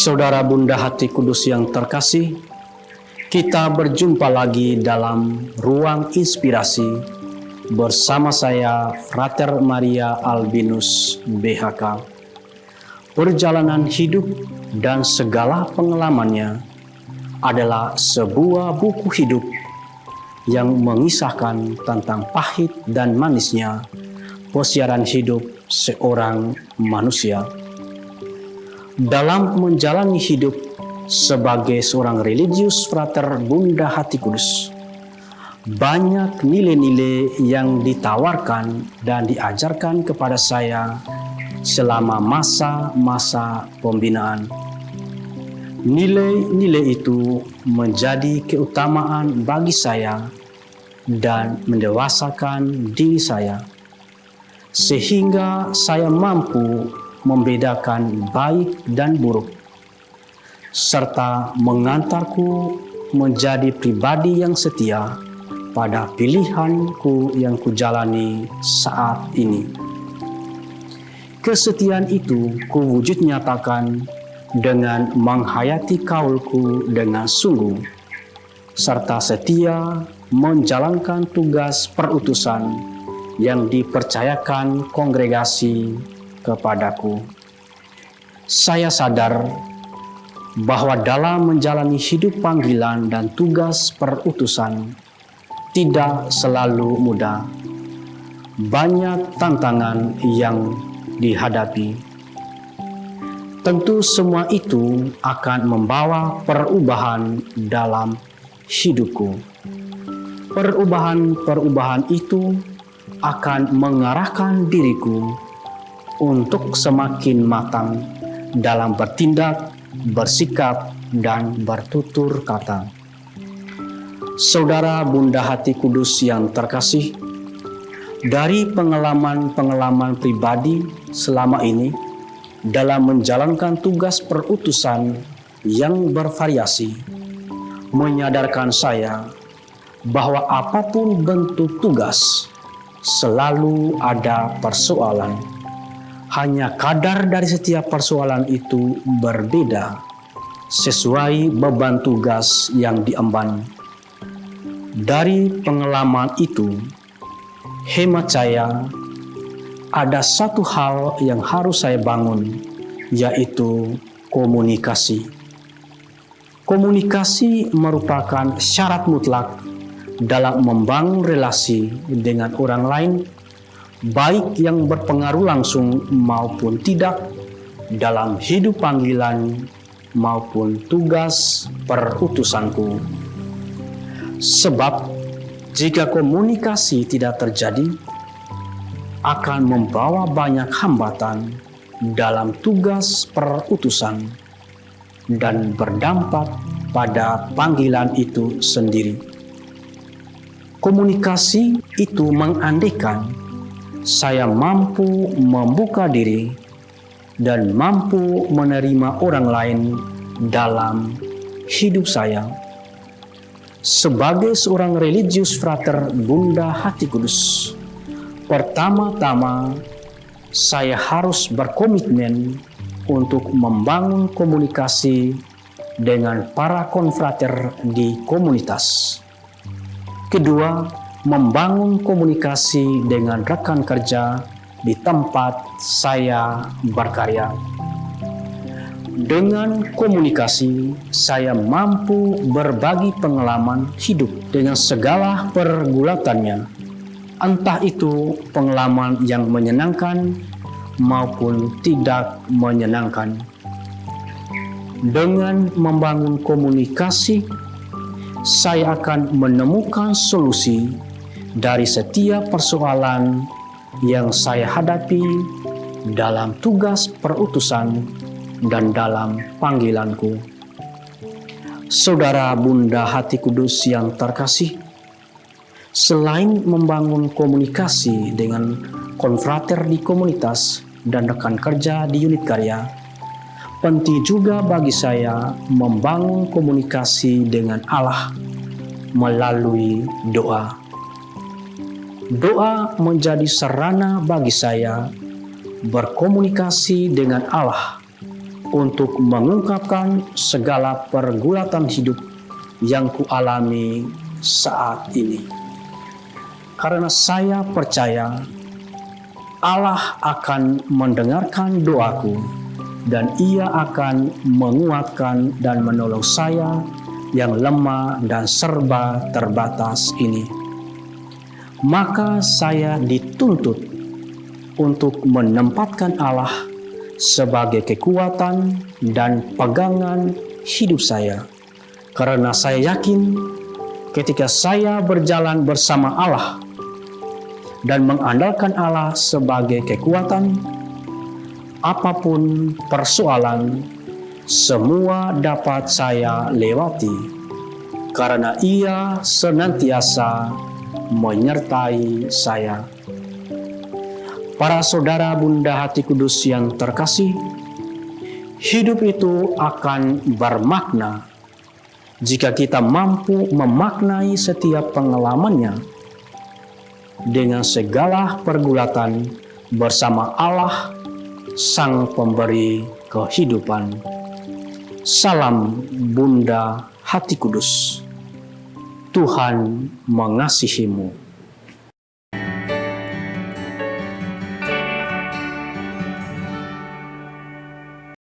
Saudara Bunda Hati Kudus yang terkasih, kita berjumpa lagi dalam ruang inspirasi bersama saya, Frater Maria Albinus, BHK. Perjalanan hidup dan segala pengalamannya adalah sebuah buku hidup yang mengisahkan tentang pahit dan manisnya persiaran hidup seorang manusia. Dalam menjalani hidup sebagai seorang religius Frater Bunda Hati Kudus, banyak nilai-nilai yang ditawarkan dan diajarkan kepada saya selama masa-masa pembinaan. Nilai-nilai itu menjadi keutamaan bagi saya dan mendewasakan diri saya, sehingga saya mampu membedakan baik dan buruk, serta mengantarku menjadi pribadi yang setia pada pilihanku yang kujalani saat ini. Kesetiaan itu kuwujud nyatakan dengan menghayati kaulku dengan sungguh, serta setia menjalankan tugas perutusan yang dipercayakan kongregasi kepadaku. Saya sadar bahwa dalam menjalani hidup panggilan dan tugas perutusan tidak selalu mudah. Banyak tantangan yang dihadapi. Tentu semua itu akan membawa perubahan dalam hidupku. Perubahan-perubahan itu akan mengarahkan diriku untuk semakin matang dalam bertindak, bersikap, dan bertutur kata. Saudara Bunda Hati Kudus yang terkasih, dari pengalaman-pengalaman pribadi selama ini dalam menjalankan tugas perutusan yang bervariasi, menyadarkan saya bahwa apapun bentuk tugas, selalu ada persoalan. Hanya kadar dari setiap persoalan itu berbeda sesuai beban tugas yang diemban. Dari pengalaman itu, hemat saya, ada satu hal yang harus saya bangun, yaitu komunikasi. Komunikasi merupakan syarat mutlak dalam membangun relasi dengan orang lain, baik yang berpengaruh langsung maupun tidak dalam hidup panggilan maupun tugas perutusanku. Sebab jika komunikasi tidak terjadi, akan membawa banyak hambatan dalam tugas perutusan dan berdampak pada panggilan itu sendiri. Komunikasi itu mengandaikan saya mampu membuka diri dan mampu menerima orang lain dalam hidup saya. Sebagai seorang religius Frater Bunda Hati Kudus, pertama-tama saya harus berkomitmen untuk membangun komunikasi dengan para konfrater di komunitas. Kedua, membangun komunikasi dengan rekan kerja di tempat saya berkarya. Dengan komunikasi, saya mampu berbagi pengalaman hidup dengan segala pergulatannya, entah itu pengalaman yang menyenangkan maupun tidak menyenangkan. Dengan membangun komunikasi, saya akan menemukan solusi dari setiap persoalan yang saya hadapi dalam tugas perutusan dan dalam panggilanku. Saudara Bunda Hati Kudus yang terkasih, selain membangun komunikasi dengan konfrater di komunitas dan rekan kerja di unit karya, penting juga bagi saya membangun komunikasi dengan Allah melalui doa. Doa menjadi sarana bagi saya berkomunikasi dengan Allah untuk mengungkapkan segala pergulatan hidup yang kualami saat ini. Karena saya percaya Allah akan mendengarkan doaku dan Ia akan menguatkan dan menolong saya yang lemah dan serba terbatas ini. Maka saya dituntut untuk menempatkan Allah sebagai kekuatan dan pegangan hidup saya. Karena saya yakin ketika saya berjalan bersama Allah dan mengandalkan Allah sebagai kekuatan, apapun persoalan, semua dapat saya lewati, karena Ia senantiasa menyertai saya. Para saudara bunda hati kudus yang terkasih, hidup itu akan bermakna jika kita mampu memaknai setiap pengalamannya dengan segala pergulatan bersama Allah, Sang Pemberi kehidupan. Salam Bunda Hati Kudus. Tuhan mengasihimu.